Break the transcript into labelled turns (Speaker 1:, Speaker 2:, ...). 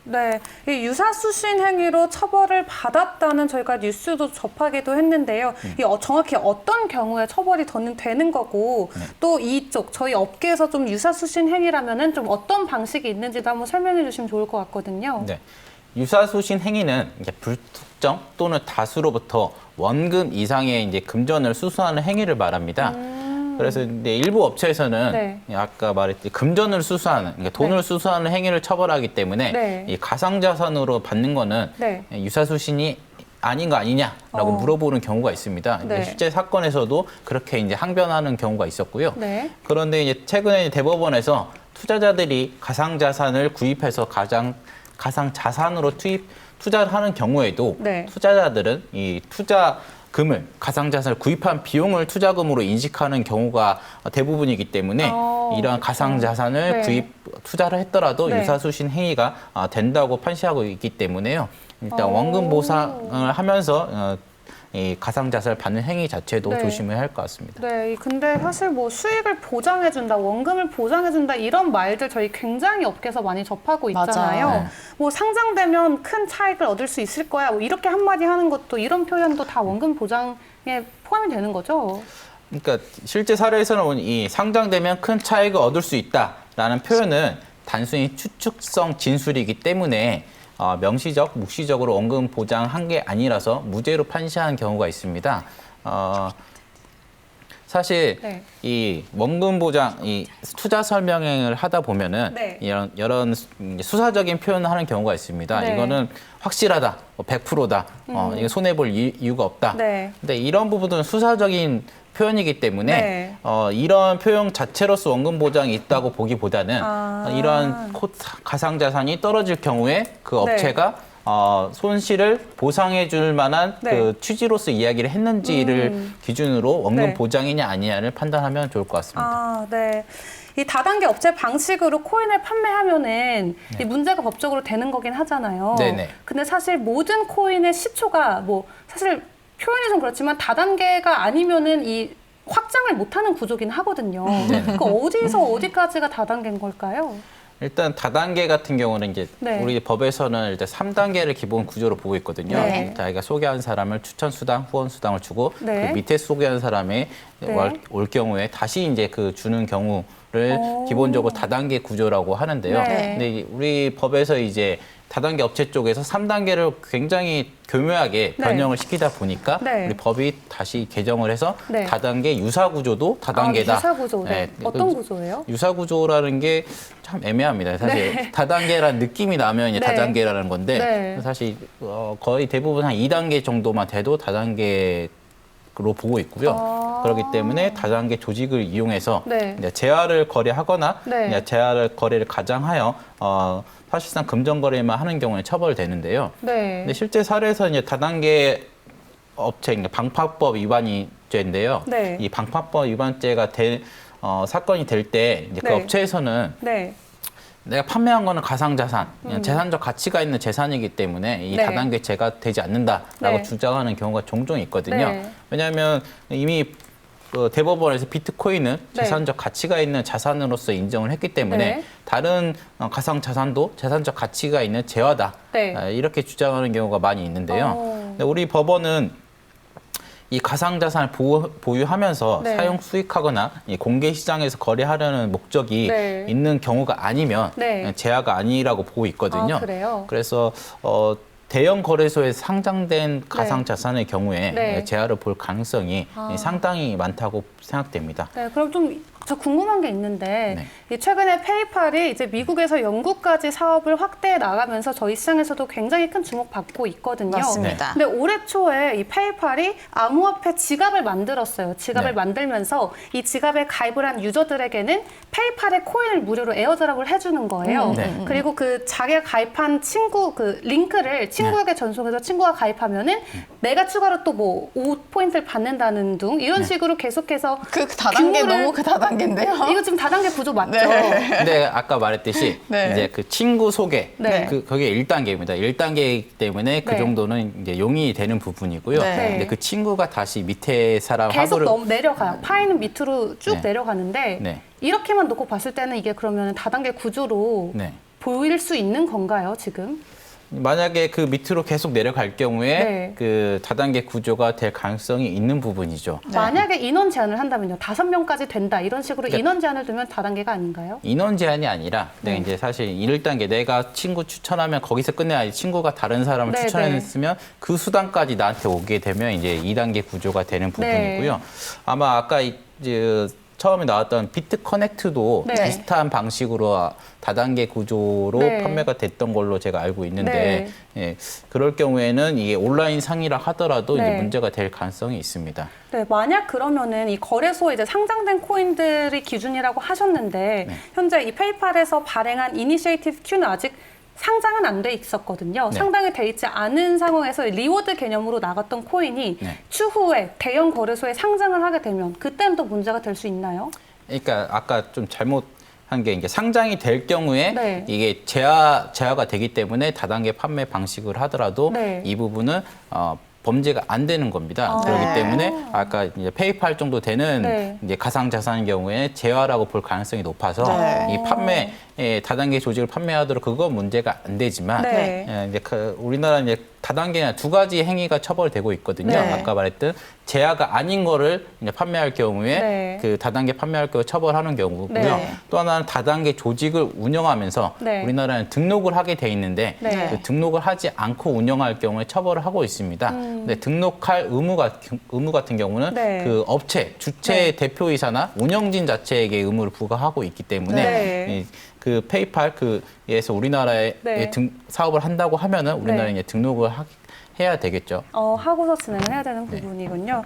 Speaker 1: 네, 이 유사수신 행위로 처벌을 받았다는 저희가 뉴스도 접하기도 했는데요. 정확히 어떤 경우에 처벌이 되는 거고 또 이쪽 저희 업계에서 좀 유사수신 행위라면은 좀 어떤 방식이 있는지도 한번 설명해 주시면 좋을 것 같거든요.
Speaker 2: 네. 유사수신 행위는 이제 불특정 또는 다수로부터 원금 이상의 이제 금전을 수수하는 행위를 말합니다. 그래서 이제 일부 업체에서는
Speaker 1: 네.
Speaker 2: 아까 말했듯이 금전을 수수하는, 그러니까 돈을
Speaker 1: 네.
Speaker 2: 수수하는 행위를 처벌하기 때문에
Speaker 1: 네.
Speaker 2: 이 가상자산으로 받는 거는
Speaker 1: 네.
Speaker 2: 유사수신이 아닌 거 아니냐라고 물어보는 경우가 있습니다.
Speaker 1: 네.
Speaker 2: 실제 사건에서도 그렇게 이제 항변하는 경우가 있었고요.
Speaker 1: 네.
Speaker 2: 그런데 이제 최근에 대법원에서 투자자들이 가상자산을 구입해서 가상자산으로 투자를 하는 경우에도
Speaker 1: 네.
Speaker 2: 투자자들은 이 투자금을 가상자산을 구입한 비용을 투자금으로 인식하는 경우가 대부분이기 때문에 이러한
Speaker 1: 그렇죠.
Speaker 2: 가상자산을
Speaker 1: 네.
Speaker 2: 투자를 했더라도
Speaker 1: 네.
Speaker 2: 유사수신 행위가 된다고 판시하고 있기 때문에요. 일단 원금 보상을 하면서 이 가상자산을 받는 행위 자체도
Speaker 1: 네.
Speaker 2: 조심해야 할 것 같습니다.
Speaker 1: 네, 근데 사실 뭐 수익을 보장해준다, 원금을 보장해준다 이런 말들 저희 굉장히 업계에서 많이 접하고 있잖아요.
Speaker 3: 맞아요.
Speaker 2: 네.
Speaker 1: 뭐 상장되면 큰 차익을 얻을 수 있을 거야. 뭐 이렇게 한마디 하는 것도 이런 표현도 다 원금 보장에 포함이 되는 거죠.
Speaker 2: 그러니까 실제 사례에서는 이 상장되면 큰 차익을 얻을 수 있다라는 표현은 단순히 추측성 진술이기 때문에 명시적, 묵시적으로 원금 보장한 게 아니라서 무죄로 판시한 경우가 있습니다. 사실
Speaker 1: 네.
Speaker 2: 이 원금 보장, 이 투자 설명을 하다 보면은
Speaker 1: 네.
Speaker 2: 이런 수사적인 표현을 하는 경우가 있습니다.
Speaker 1: 네.
Speaker 2: 이거는 확실하다, 100%다, 이거 손해 볼 이유가 없다.
Speaker 1: 네.
Speaker 2: 근데 이런 부분은 수사적인 표현이기 때문에
Speaker 1: 네.
Speaker 2: 이런 표현 자체로서 원금 보장이 있다고 보기보다는 이러한 가상자산이 떨어질 경우에 그
Speaker 1: 네.
Speaker 2: 업체가 손실을 보상해 줄 만한
Speaker 1: 네.
Speaker 2: 그 취지로서 이야기를 했는지를 기준으로 원금
Speaker 1: 네.
Speaker 2: 보장이냐 아니냐를 판단하면 좋을 것 같습니다.
Speaker 1: 네. 이 다단계 업체 방식으로 코인을 판매하면은 이 문제가 법적으로 되는 거긴 하잖아요.
Speaker 2: 네네.
Speaker 1: 근데 사실 모든 코인의 시초가 뭐 사실 표현이 좀 그렇지만 다단계가 아니면은 이 확장을 못하는 구조긴 하거든요. 그 어디서 어디까지가 다단계인 걸까요?
Speaker 2: 일단 다단계 같은 경우는 이제
Speaker 1: 네.
Speaker 2: 우리 법에서는 일단 3단계를 기본 구조로 보고 있거든요.
Speaker 1: 네.
Speaker 2: 자기가 소개한 사람을 추천 수당, 후원 수당을 주고
Speaker 1: 네.
Speaker 2: 그 밑에 소개한 사람이
Speaker 1: 네.
Speaker 2: 올 경우에 다시 이제 그 주는 경우를 기본적으로 다단계 구조라고 하는데요.
Speaker 1: 네.
Speaker 2: 근데 우리 법에서 이제 다단계 업체 쪽에서 3단계를 굉장히 교묘하게
Speaker 1: 네.
Speaker 2: 변형을 시키다 보니까
Speaker 1: 네.
Speaker 2: 우리 법이 다시 개정을 해서
Speaker 1: 네.
Speaker 2: 다단계 유사 구조도 다단계다.
Speaker 1: 유사 구조. 네. 어떤 구조예요?
Speaker 2: 유사 구조라는 게 참 애매합니다. 사실
Speaker 1: 네.
Speaker 2: 다단계라는 느낌이 나면 이제
Speaker 1: 네.
Speaker 2: 다단계라는 건데
Speaker 1: 네.
Speaker 2: 사실 거의 대부분 한 2단계 정도만 돼도 다단계로 보고 있고요. 그렇기 때문에 다단계 조직을 이용해서
Speaker 1: 네.
Speaker 2: 이제 재화를 거래하거나
Speaker 1: 네.
Speaker 2: 이제 재화를 거래를 가장하여 사실상 금전 거래만 하는 경우에 처벌되는데요.
Speaker 1: 네.
Speaker 2: 근데 실제 사례에서 이제 다단계 업체, 그러니까 방파법 위반죄인데요.
Speaker 1: 네.
Speaker 2: 이 방파법 위반죄가 사건이 될 때 이제 그
Speaker 1: 네.
Speaker 2: 업체에서는
Speaker 1: 네.
Speaker 2: 내가 판매한 거는 가상자산, 그냥 재산적 가치가 있는 재산이기 때문에 이
Speaker 1: 네.
Speaker 2: 다단계죄가 되지 않는다라고
Speaker 1: 네.
Speaker 2: 주장하는 경우가 종종 있거든요.
Speaker 1: 네.
Speaker 2: 왜냐하면 이미 그 대법원에서 비트코인은
Speaker 1: 네.
Speaker 2: 재산적 가치가 있는 자산으로서 인정을 했기 때문에
Speaker 1: 네.
Speaker 2: 다른 가상자산도 재산적 가치가 있는 재화다.
Speaker 1: 네.
Speaker 2: 이렇게 주장하는 경우가 많이 있는데요. 근데 우리 법원은 이 가상자산을 보유하면서
Speaker 1: 네.
Speaker 2: 사용 수익하거나 이 공개 시장에서 거래하려는 목적이
Speaker 1: 네.
Speaker 2: 있는 경우가 아니면
Speaker 1: 네.
Speaker 2: 재화가 아니라고 보고 있거든요.
Speaker 1: 그래요?
Speaker 2: 그래서 대형 거래소에 상장된 가상자산의 경우에
Speaker 1: 네.
Speaker 2: 재화를 볼 가능성이 상당히 많다고 생각됩니다.
Speaker 1: 네, 그럼 좀 저 궁금한 게 있는데
Speaker 2: 네.
Speaker 1: 이 최근에 페이팔이 이제 미국에서 영국까지 사업을 확대해 나가면서 저희 시장에서도 굉장히 큰 주목받고 있거든요.
Speaker 3: 맞습니다.
Speaker 1: 근데 올해 초에 이 페이팔이 암호화폐 지갑을 만들었어요. 지갑을
Speaker 2: 네.
Speaker 1: 만들면서 이 지갑에 가입을 한 유저들에게는 페이팔의 코인을 무료로 에어드랍을 해주는 거예요.
Speaker 2: 네.
Speaker 1: 그리고 그 자기가 가입한 친구 그 링크를 친구에게 전송해서 친구가 가입하면은 내가 추가로 또 뭐 5포인트를 받는다는 등 이런 식으로 계속해서
Speaker 3: 그 다단계
Speaker 1: 규모를-
Speaker 3: 너무 그 다단계인데요.
Speaker 1: 이거 지금 다단계 구조 맞죠?
Speaker 3: 네.
Speaker 2: 근데 아까 말했듯이
Speaker 3: 네.
Speaker 2: 이제 그 친구 소개,
Speaker 1: 네.
Speaker 2: 그게 1단계입니다. 1단계이기 때문에 그
Speaker 1: 네.
Speaker 2: 정도는 이제 용인이 되는 부분이고요.
Speaker 3: 네.
Speaker 2: 근데 그 친구가 다시 밑에 사람
Speaker 1: 계속
Speaker 2: 하부를
Speaker 1: 너무 내려가요. 파이는 밑으로 쭉
Speaker 2: 네.
Speaker 1: 내려가는데
Speaker 2: 네.
Speaker 1: 이렇게만 놓고 봤을 때는 이게 그러면 다단계 구조로
Speaker 2: 네.
Speaker 1: 보일 수 있는 건가요, 지금?
Speaker 2: 만약에 그 밑으로 계속 내려갈 경우에
Speaker 1: 네.
Speaker 2: 그 다단계 구조가 될 가능성이 있는 부분이죠.
Speaker 1: 만약에 인원 제한을 한다면요. 5명까지 된다. 이런 식으로
Speaker 2: 그러니까
Speaker 1: 인원 제한을 두면 다단계가 아닌가요?
Speaker 2: 인원 제한이 아니라 내가 이제 사실 1단계 내가 친구 추천하면 거기서 끝내야지 친구가 다른 사람을
Speaker 1: 네,
Speaker 2: 추천했으면 그 수단까지 나한테 오게 되면 이제 2단계 구조가 되는 부분이고요.
Speaker 1: 네.
Speaker 2: 아마 아까 이제 처음에 나왔던 비트 커넥트도
Speaker 1: 네.
Speaker 2: 비슷한 방식으로 다단계 구조로
Speaker 1: 네.
Speaker 2: 판매가 됐던 걸로 제가 알고 있는데 예, 그럴 경우에는 이게 온라인 상이라 하더라도 이제
Speaker 1: 네.
Speaker 2: 문제가 될 가능성이 있습니다.
Speaker 1: 네, 만약 그러면은 이 거래소에 이제 상장된 코인들이 기준이라고 하셨는데 현재 이 페이팔에서 발행한 이니시에이티브 Q는 아직 상장은 안 돼 있었거든요.
Speaker 2: 네.
Speaker 1: 상장이 돼 있지 않은 상황에서 리워드 개념으로 나갔던 코인이
Speaker 2: 네.
Speaker 1: 추후에 대형 거래소에 상장을 하게 되면 그때는 또 문제가 될 수 있나요?
Speaker 2: 그러니까 아까 좀 잘못한 게 이제 상장이 될 경우에
Speaker 1: 네.
Speaker 2: 이게 제어가 되기 때문에 다단계 판매 방식을 하더라도
Speaker 1: 네.
Speaker 2: 이 부분은 범죄가 안 되는 겁니다.
Speaker 1: 아.
Speaker 2: 그렇기
Speaker 3: 네.
Speaker 2: 때문에 아까 이제 페이팔 정도 되는
Speaker 1: 네.
Speaker 2: 이제 가상 자산의 경우에 제어라고 볼 가능성이 높아서
Speaker 3: 네.
Speaker 2: 이 판매 다단계 조직을 판매하도록 그건 문제가 안 되지만
Speaker 1: 네.
Speaker 2: 이제 우리나라 이제 다단계나 두 가지 행위가 처벌되고 있거든요.
Speaker 1: 네.
Speaker 2: 아까 말했던 제야가 아닌 거를 이제 판매할 경우에
Speaker 1: 네.
Speaker 2: 그 다단계 판매할 경우 처벌하는 경우고요.
Speaker 1: 네.
Speaker 2: 또 하나는 다단계 조직을 운영하면서
Speaker 1: 네.
Speaker 2: 우리나라는 등록을 하게 돼 있는데
Speaker 1: 네.
Speaker 2: 그 등록을 하지 않고 운영할 경우에 처벌을 하고 있습니다. 근데 등록할 의무 같은 경우는
Speaker 1: 네.
Speaker 2: 그 업체 주체
Speaker 1: 네.
Speaker 2: 대표이사나 운영진 자체에게 의무를 부과하고 있기 때문에
Speaker 1: 네.
Speaker 2: 그 페이팔 그에서 우리나라에
Speaker 1: 네.
Speaker 2: 사업을 한다고 하면은 우리나라에
Speaker 1: 네.
Speaker 2: 이제 등록을 해야 되겠죠.
Speaker 1: 하고서 진행을 해야 되는 부분이군요.